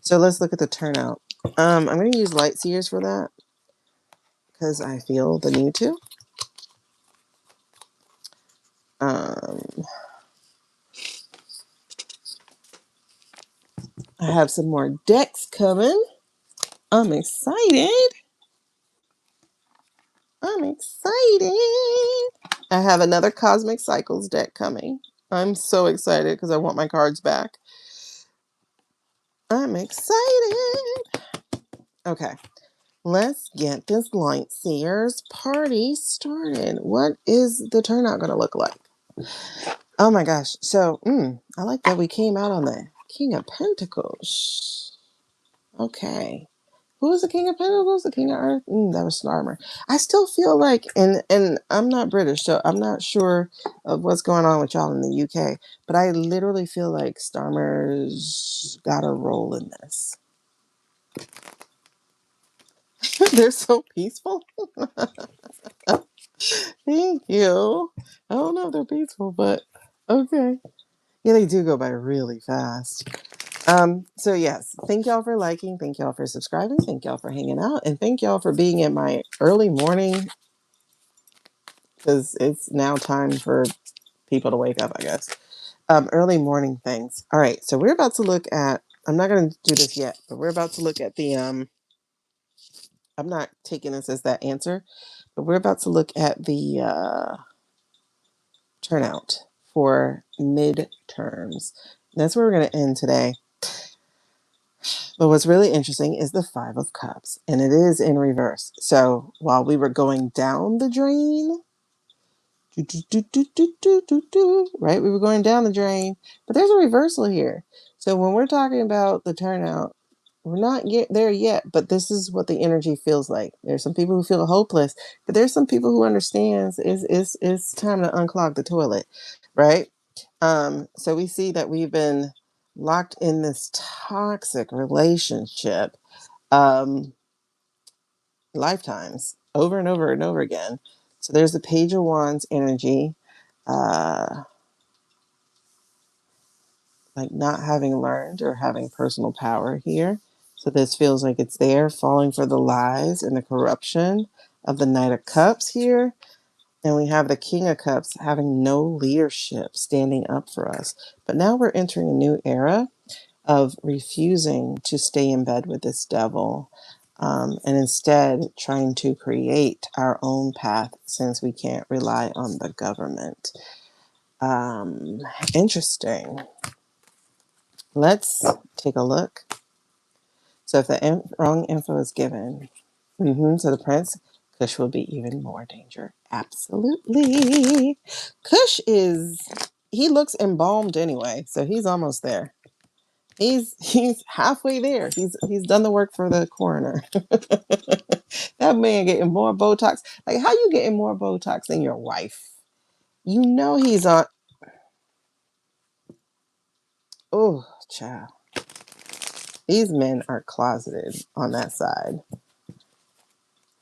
So let's look at the turnout. I'm going to use light seers for that because I feel the need to. I have some more decks coming. I'm excited. I have another Cosmic Cycles deck coming. I'm so excited because I want my cards back. I'm excited. Okay, let's get this Light Seers party started. What is the turnout going to look like? Oh my gosh. So, I like that we came out on the King of Pentacles. Okay. Who was the King of Pentacles? The King of Earth? That was Starmer. I still feel like, and I'm not British, so I'm not sure of what's going on with y'all in the UK, but I literally feel like Starmer's got a role in this. They're so peaceful. Thank you. I don't know if they're peaceful, but okay. Yeah, they do go by really fast. So yes, thank y'all for liking, thank y'all for subscribing, thank y'all for hanging out, and thank y'all for being in my early morning, because it's now time for people to wake up, I guess. Early morning things. All right, so we're about to look at, I'm not going to do this yet, but we're about to look at the, I'm not taking this as that answer, but we're about to look at the turnout for midterms. That's where we're going to end today. But what's really interesting is the Five of Cups, and it is in reverse. So while we were going down the drain, right, we were going down the drain, but there's a reversal here. So when we're talking about the turnout, we're not there yet, but this is what the energy feels like. There's some people who feel hopeless, but there's some people who understands it's time to unclog the toilet, right? So we see that we've been locked in this toxic relationship lifetimes over and over and over again. So there's the Page of Wands energy, like not having learned or having personal power here. So this feels like it's there, falling for the lies and the corruption of the Knight of Cups here. And we have the King of Cups having no leadership standing up for us. But now we're entering a new era of refusing to stay in bed with this devil, and instead trying to create our own path since we can't rely on the government. Interesting. Let's take a look. So if the wrong info is given, so the Prince, Kush will be even more danger. Absolutely. Kush he looks embalmed anyway, so he's almost there. He's halfway there. He's done the work for the coroner. That man getting more Botox. Like, how you getting more Botox than your wife? You know he's on. Oh, child. These men are closeted on that side.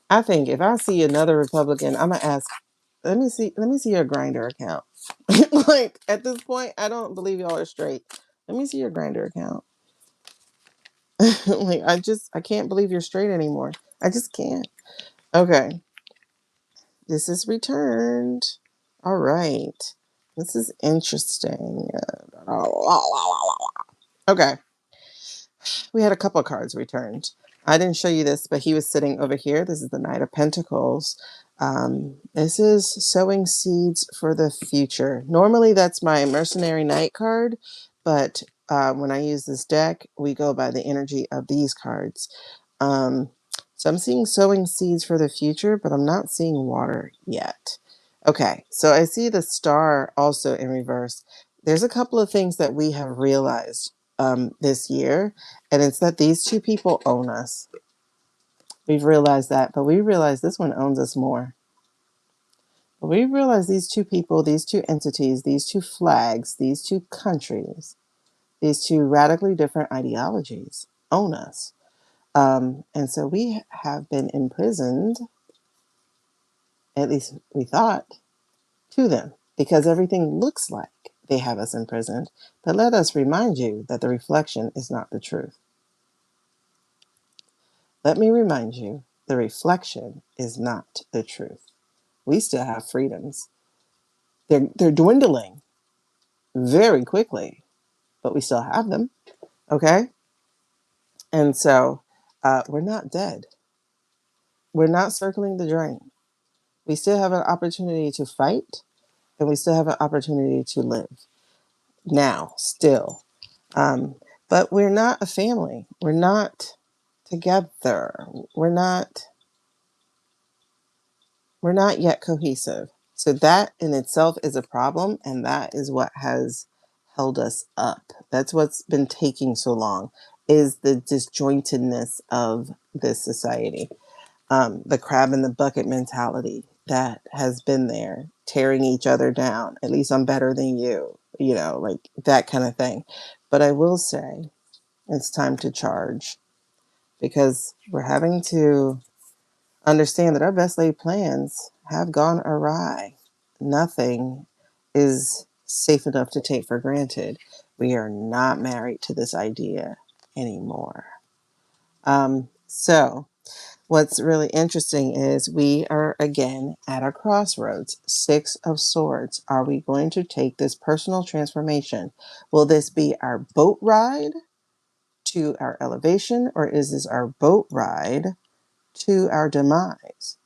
I think if I see another Republican, I'm gonna ask. Let me see your Grinder account. Like at this point, I don't believe y'all are straight. Let me see your Grinder account. Like I can't believe you're straight anymore. I just can't. Okay. This is returned. All right. This is interesting. Okay. We had a couple of cards returned. I didn't show you this, but he was sitting over here. This is the Knight of Pentacles. This is sowing seeds for the future. Normally, that's my Mercenary Knight card, but when I use this deck, we go by the energy of these cards. So I'm seeing sowing seeds for the future, but I'm not seeing water yet. Okay, so I see the star also in reverse. There's a couple of things that we have realized this year, and it's that these two people own us. We've realized that, but we realize this one owns us more. But we realize these two people, these two entities, these two flags, these two countries, these two radically different ideologies own us. And so we have been imprisoned, at least we thought, to them because everything looks like they have us imprisoned. But let us remind you that the reflection is not the truth. Let me remind you, the reflection is not the truth. We still have freedoms. They're dwindling very quickly, but we still have them. Okay? And so we're not dead. We're not circling the drain. We still have an opportunity to fight, and we still have an opportunity to live now, still. Um, but we're not a family. We're not together. We're not yet cohesive. So that in itself is a problem, and that is what has held us up. That's what's been taking so long, is the disjointedness of this society. The crab in the bucket mentality that has been there, tearing each other down. At least I'm better than you, like that kind of thing. But I will say it's time to charge, because we're having to understand that our best laid plans have gone awry. Nothing is safe enough to take for granted. We are not married to this idea anymore. So, what's really interesting is we are again at a crossroads. Six of Swords. Are we going to take this personal transformation? Will this be our boat ride to our elevation, or is this our boat ride to our demise?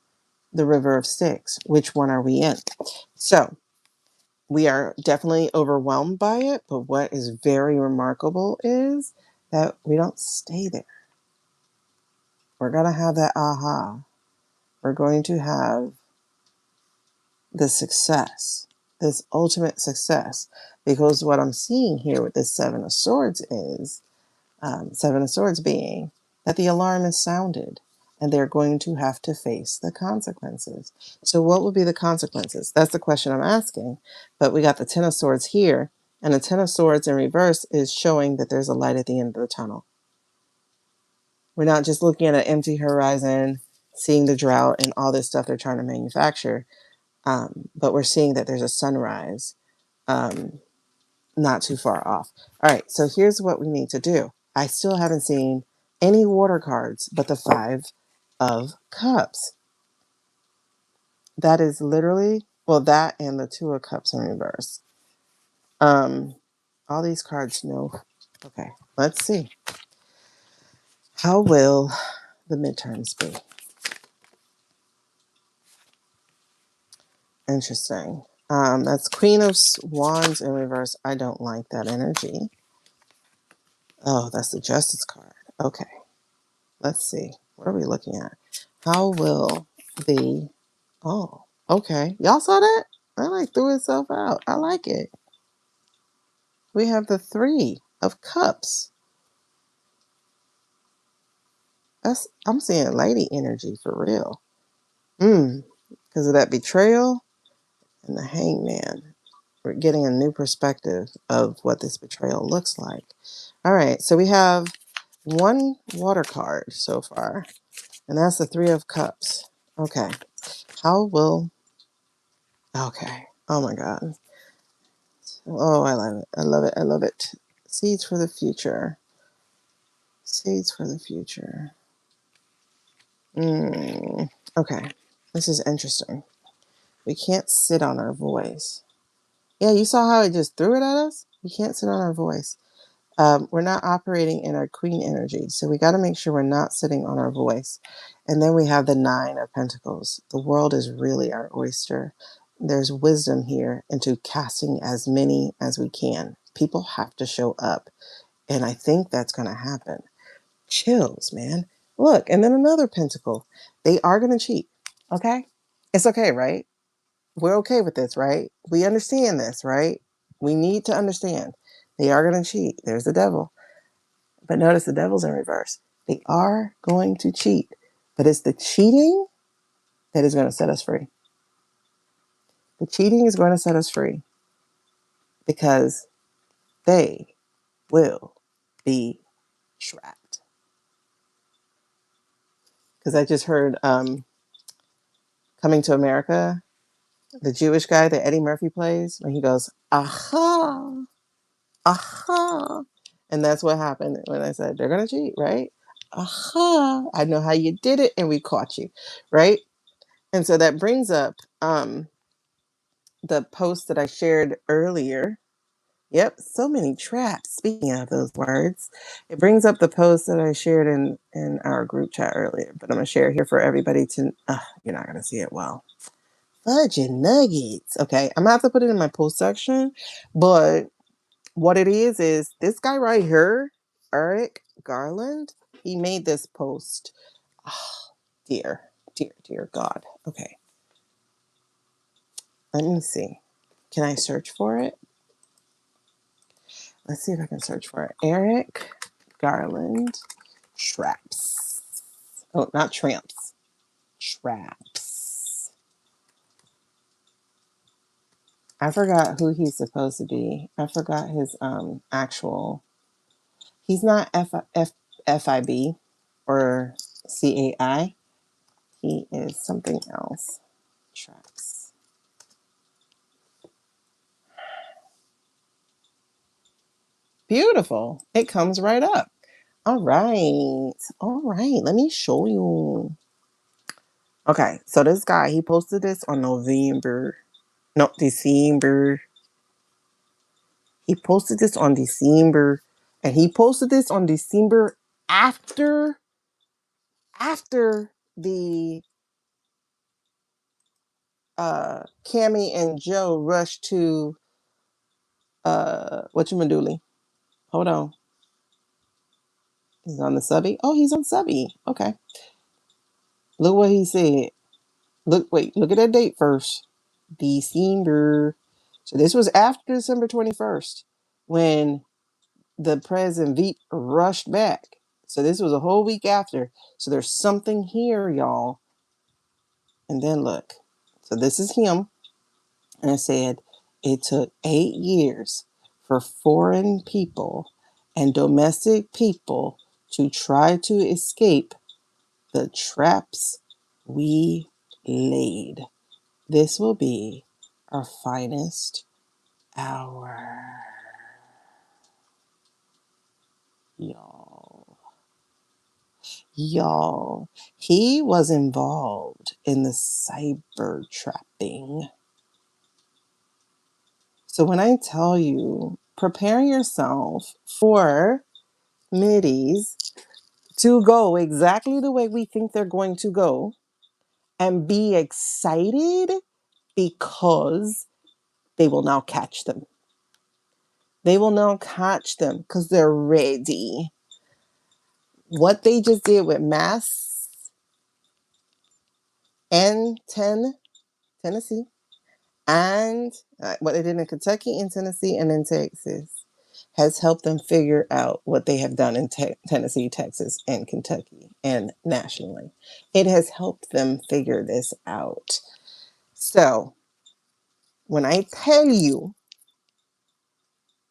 The River of Styx. Which one are we in? So we are definitely overwhelmed by it, but what is very remarkable is that we don't stay there. We're going to have that aha. We're going to have the success, this ultimate success, because what I'm seeing here with this Seven of Swords is Seven of Swords being that the alarm is sounded and they're going to have to face the consequences. So what would be the consequences? That's the question I'm asking. But we got the Ten of Swords here, and the Ten of Swords in reverse is showing that there's a light at the end of the tunnel. We're not just looking at an empty horizon, seeing the drought and all this stuff they're trying to manufacture, but we're seeing that there's a sunrise not too far off. All right, so here's what we need to do. I still haven't seen any water cards but the Five of Cups. That is literally, well, that and the Two of Cups in reverse. All these cards, no. Okay, let's see. How will the midterms be? Interesting. That's Queen of Wands in reverse. I don't like that energy. Oh, that's the Justice card. Okay. Let's see. What are we looking at? How will the... Oh, okay. Y'all saw that? That like threw itself out. I like it. We have the Three of Cups. I'm seeing lady energy for real. Because of that betrayal and the Hangman. We're getting a new perspective of what this betrayal looks like. All right, so we have one water card so far, and that's the Three of Cups. Okay. How will... Okay. Oh my God. Oh, I love it. I love it. I love it. Seeds for the future. Seeds for the future. Okay. This is interesting. We can't sit on our voice. Yeah, you saw how it just threw it at us? We can't sit on our voice. We're not operating in our queen energy. So we got to make sure we're not sitting on our voice. And then we have the Nine of Pentacles. The world is really our oyster. There's wisdom here into casting as many as we can. People have to show up. And I think that's going to happen. Chills, man. Look, and then another pentacle. They are going to cheat. Okay? It's okay, right? We're okay with this, right? We understand this, right? We need to understand. They are going to cheat. There's the devil. But notice the devil's in reverse. They are going to cheat. But it's the cheating that is going to set us free. The cheating is going to set us free because they will be trapped. Because I just heard Coming to America, the Jewish guy that Eddie Murphy plays, when he goes, aha, aha. And that's what happened when I said, they're going to cheat, right? aha, I know how you did it, and we caught you, right? And so that brings up the post that I shared earlier. Yep, so many traps. Speaking of those words, it brings up the post that I shared in our group chat earlier, but I'm gonna share it here for everybody to. You're not gonna see it well. Fudge and nuggets. Okay, I'm gonna have to put it in my post section, but what it is this guy right here, Eric Garland. He made this post. Oh, dear God. Okay, let me see. Can I search for it? Let's see if I can search for it. Eric Garland traps. Oh, not tramps. Traps. I forgot who he's supposed to be. I forgot his actual. He's not FIB or CAI. He is something else. Traps. Beautiful. It comes right up. All right. All right. Let me show you. Okay. So this guy, he posted this on December. He posted this on December. And he posted this on December after the Cammy and Joe rushed to whatchamacallit. Hold on. He's on the subby. Oh, he's on subby. Okay. Look what he said. Look at that date first. December. So this was after December 21st when the President Veep rushed back. So this was a whole week after. So there's something here, y'all. And then look. So this is him. And it said, it took 8 years for foreign people and domestic people to try to escape the traps we laid. This will be our finest hour. Y'all, he was involved in the cyber trapping. So when I tell you, prepare yourself for middies to go exactly the way we think they're going to go and be excited because they will now catch them. They will now catch them because they're ready. What they just did with Mass and Tennessee, and what they did in Kentucky and Tennessee and in Texas has helped them figure out what they have done in Tennessee, Texas, and Kentucky, and nationally. It has helped them figure this out. So, when I tell you,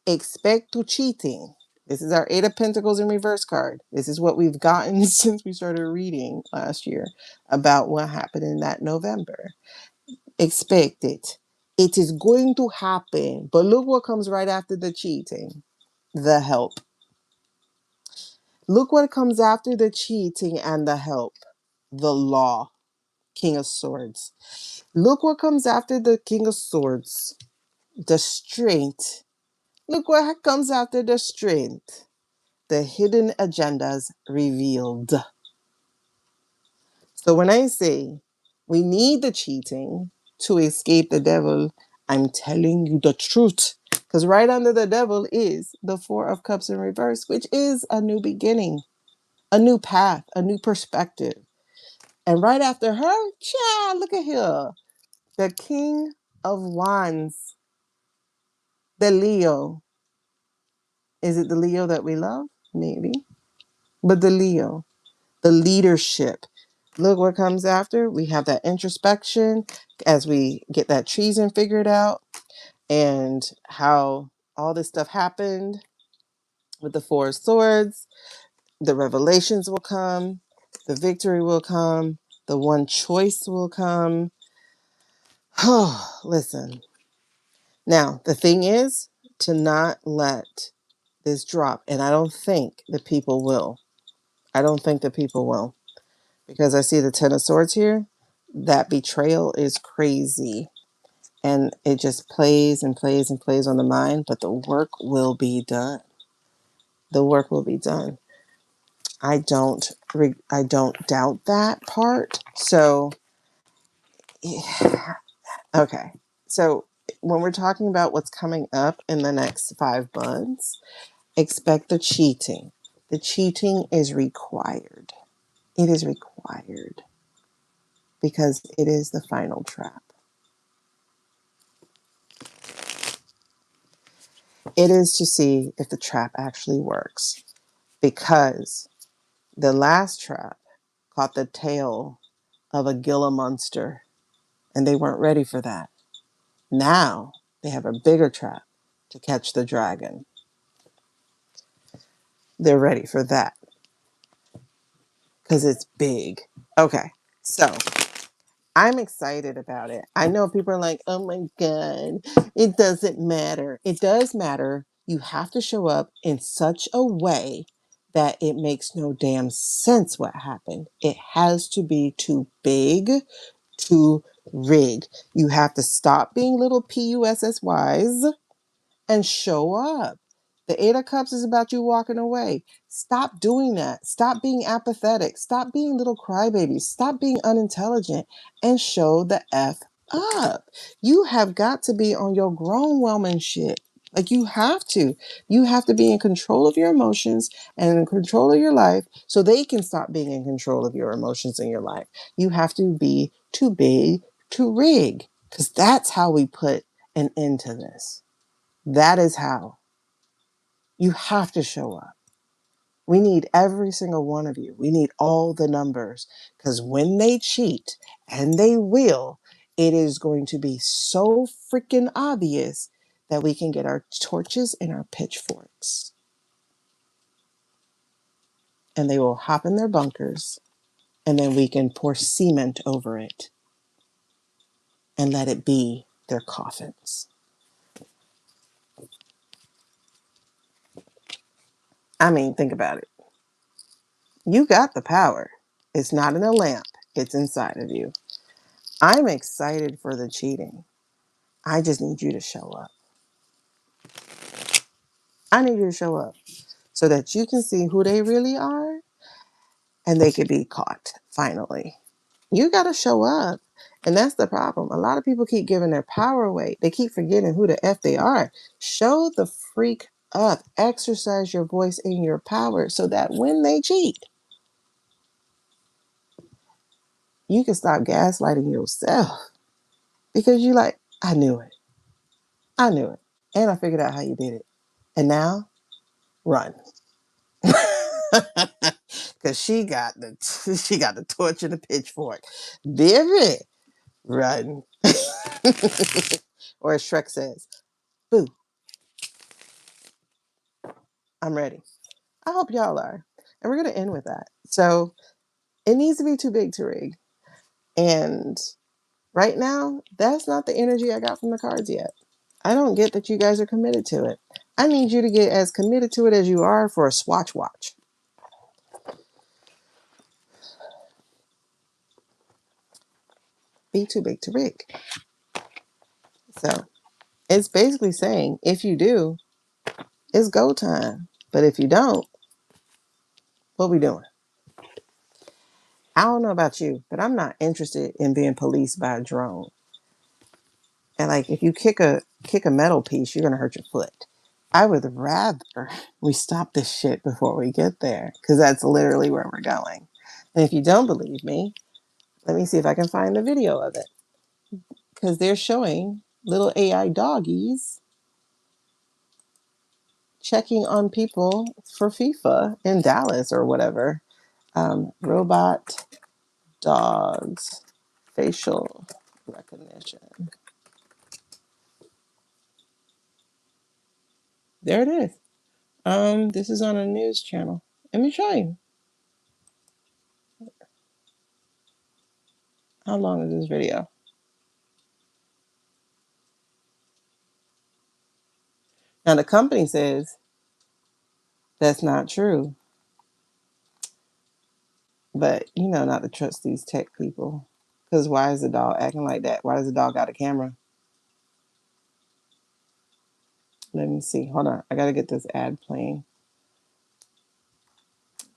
expect to cheating. This is our Eight of Pentacles in reverse card. This is what we've gotten since we started reading last year about what happened in that November. Expect it. It is going to happen. But look what comes right after the cheating. The help. Look what comes after the cheating and the help. The law. King of Swords. Look what comes after the King of Swords. The strength. Look what comes after the strength. The hidden agendas revealed. So when I say we need the cheating to escape the devil, I'm telling you the truth. Because right under the devil is the Four of Cups in reverse, which is a new beginning, a new path, a new perspective. And right after her, child, look at here. The King of Wands, the Leo. Is it the Leo that we love? Maybe. But the Leo, the leadership. Look what comes after. We have that introspection as we get that treason figured out and how all this stuff happened with the Four of Swords. The revelations will come. The victory will come. The one choice will come. Oh, listen. Now, the thing is to not let this drop. And I don't think that people will. I don't think that people will, because I see the Ten of Swords here. That betrayal is crazy. And it just plays and plays and plays on the mind, but the work will be done. The work will be done. I don't doubt that part. So, yeah. Okay. So when we're talking about what's coming up in the next 5 months, expect the cheating. The cheating is required. It is required because it is the final trap. It is to see if the trap actually works, because the last trap caught the tail of a Gila monster, and they weren't ready for that. Now they have a bigger trap to catch the dragon. They're ready for that because it's big. Okay, so I'm excited about it. I know people are like, oh my God, it doesn't matter. It does matter. You have to show up in such a way that it makes no damn sense what happened. It has to be too big to rig. You have to stop being little PUSSYs and show up. The Eight of Cups is about you walking away. Stop doing that. Stop being apathetic. Stop being little crybabies. Stop being unintelligent and show the F up. You have got to be on your grown woman shit. Like you have to. You have to be in control of your emotions and in control of your life so they can stop being in control of your emotions in your life. You have to be too big to rig, because that's how we put an end to this. That is how. You have to show up. We need every single one of you. We need all the numbers, because when they cheat, and they will, it is going to be so freaking obvious that we can get our torches and our pitchforks, and they will hop in their bunkers, and then we can pour cement over it and let it be their coffins. I mean, think about it. You got the power. It's not in a lamp, it's inside of you. I'm excited for the cheating. I just need you to show up. I need you to show up so that you can see who they really are and they can be caught finally. You got to show up. And that's the problem. A lot of people keep giving their power away. They keep forgetting who the F they are. Show the freak up. Exercise your voice and your power so that when they cheat, you can stop gaslighting yourself, because you like, I knew it. I knew it. And I figured out how you did it. And now, run. Because she got the torch and the pitchfork. Baby, run. Or as Shrek says, boo, I'm ready. I hope y'all are. And we're going to end with that. So it needs to be too big to rig. And right now, that's not the energy I got from the cards yet. I don't get that you guys are committed to it. I need you to get as committed to it as you are for a Swatch watch. Be too big to rig. So it's basically saying, if you do, it's go time. But if you don't, what we doing? I don't know about you, but I'm not interested in being policed by a drone. And like, if you kick a metal piece, you're gonna hurt your foot. I would rather we stop this shit before we get there, because that's literally where we're going. And if you don't believe me, let me see if I can find the video of it, because they're showing little AI doggies checking on people for FIFA in Dallas or whatever. Robot dogs facial recognition. There it is. This is on a news channel. Let me show you. How long is this video? Now, the company says that's not true. But you know not to trust these tech people. Because why is the dog acting like that? Why does the dog got a camera? Let me see. Hold on. I gotta get this ad playing.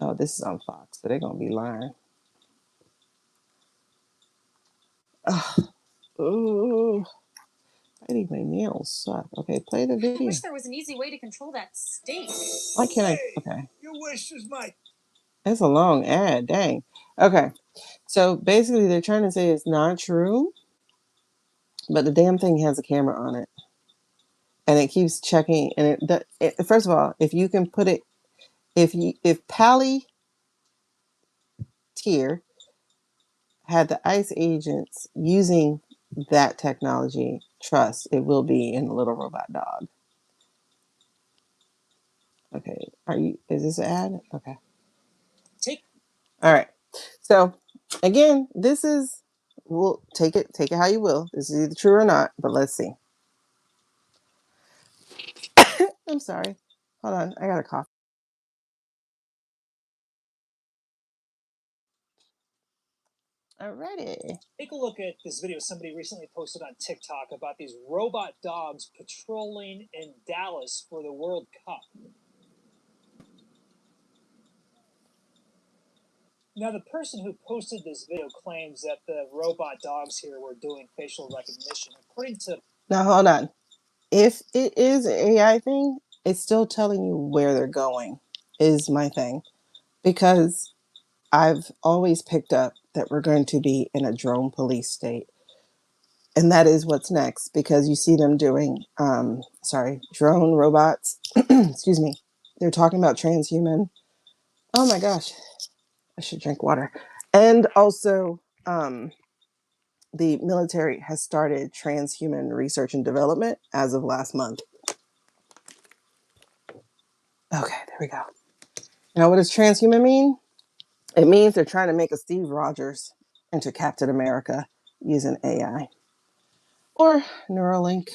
Oh, this is on Fox, so they're gonna be lying. Oh, biting my nails suck. Okay, play the video. I wish there was an easy way to control that stink. Why can't I? Okay. Your wish is my. It's a long ad. Dang. Okay. So basically, they're trying to say it's not true, but the damn thing has a camera on it, and it keeps checking. And first of all, if you can put it, if Palantir had the ICE agents using that technology, trust it will be in the little robot dog. Okay, is this an ad? Okay. All right. So again, we'll take it how you will. This is either true or not, but let's see. I'm sorry. Hold on, I got a cough. Alrighty. Take a look at this video somebody recently posted on TikTok about these robot dogs patrolling in Dallas for the World Cup. Now, the person who posted this video claims that the robot dogs here were doing facial recognition. According to... Now, hold on. If it is an AI thing, it's still telling you where they're going, is my thing. Because I've always picked up that we're going to be in a drone police state. And that is what's next, because you see them doing, drone robots. Excuse me. They're talking about transhuman. Oh my gosh. I should drink water. And also, the military has started transhuman research and development as of last month. Okay, there we go. Now, what does transhuman mean? It means they're trying to make a Steve Rogers into Captain America using AI or Neuralink,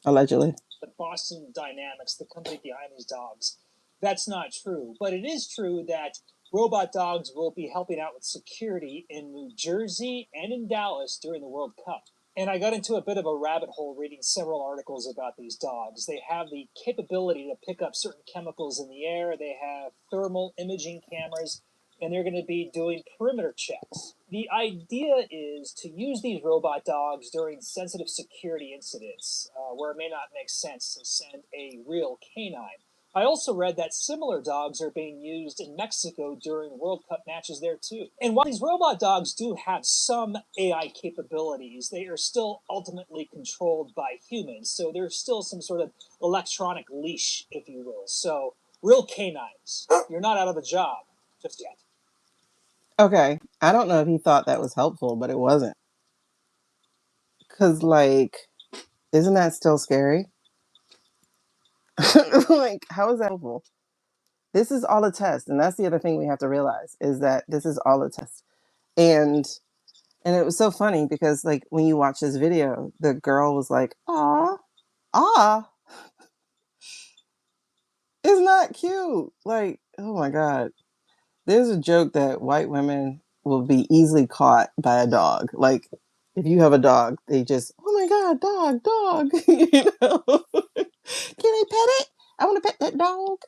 allegedly. The Boston Dynamics, the company behind these dogs. That's not true, but it is true that robot dogs will be helping out with security in New Jersey and in Dallas during the World Cup. And I got into a bit of a rabbit hole reading several articles about these dogs. They have the capability to pick up certain chemicals in the air. They have thermal imaging cameras, and they're going to be doing perimeter checks. The idea is to use these robot dogs during sensitive security incidents where it may not make sense to send a real canine. I also read that similar dogs are being used in Mexico during World Cup matches there too. And while these robot dogs do have some AI capabilities, they are still ultimately controlled by humans. So there's still some sort of electronic leash, if you will. So real canines, you're not out of a job just yet. Okay, I don't know if he thought that was helpful, but it wasn't. Because, isn't that still scary? How is that helpful? This is all a test. And that's the other thing we have to realize is that this is all a test. And it was so funny because, when you watch this video, the girl was like, ah, isn't that cute? Oh my God. There's a joke that white women will be easily caught by a dog. If you have a dog, they just, oh my God, dog. Can I pet it? I want to pet that dog.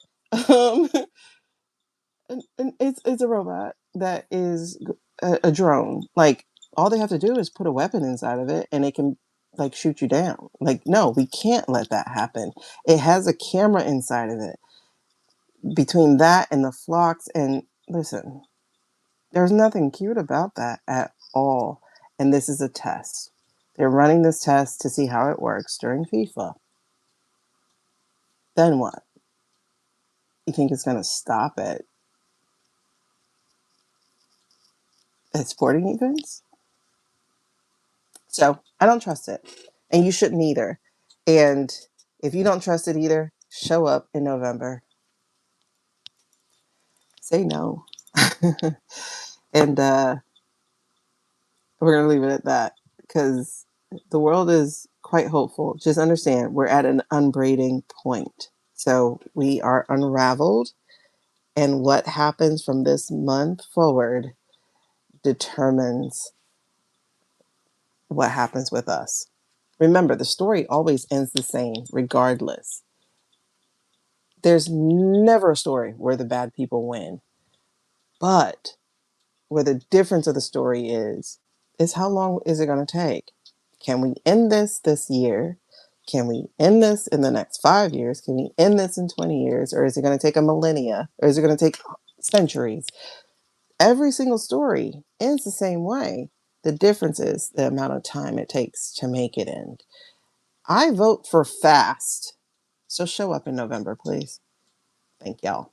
And it's a robot that is a drone. All they have to do is put a weapon inside of it and it can shoot you down. No, we can't let that happen. It has a camera inside of it. Between that and the flocks, and listen, there's nothing cute about that at all. And this is a test. They're running this test to see how it works during FIFA. Then what? You think it's going to stop at sporting events? So I don't trust it. And you shouldn't either. And if you don't trust it either, show up in November. Say no. And we're going to leave it at that because the world is quite hopeful. Just understand we're at an unbraiding point. So we are unraveled And what happens from this month forward determines what happens with us. Remember, the story always ends the same, regardless. There's never a story where the bad people win. But where the difference of the story is how long is it going to take? Can we end this year? Can we end this in the next 5 years? Can we end this in 20 years? Or is it going to take a millennia? Or is it going to take centuries? Every single story ends the same way. The difference is the amount of time it takes to make it end. I vote for fast. So show up in November, please. Thank y'all.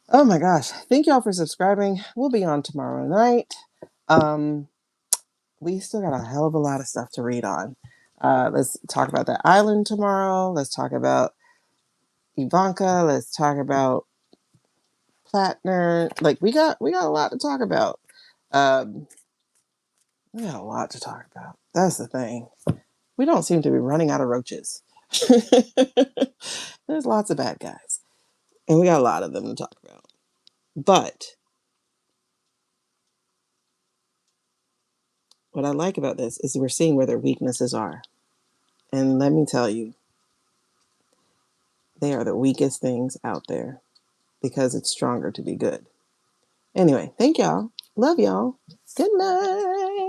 Oh my gosh. Thank y'all for subscribing. We'll be on tomorrow night. We still got a hell of a lot of stuff to read on. Let's talk about the island tomorrow. Let's talk about Ivanka. Let's talk about Plattner. Like we got a lot to talk about. Um, we got a lot to talk about. That's the thing. We don't seem to be running out of roaches. There's lots of bad guys, and we got a lot of them to talk about. But what I like about this is we're seeing where their weaknesses are. And let me tell you, they are the weakest things out there because it's stronger to be good. Anyway, thank y'all. Love y'all. Good night.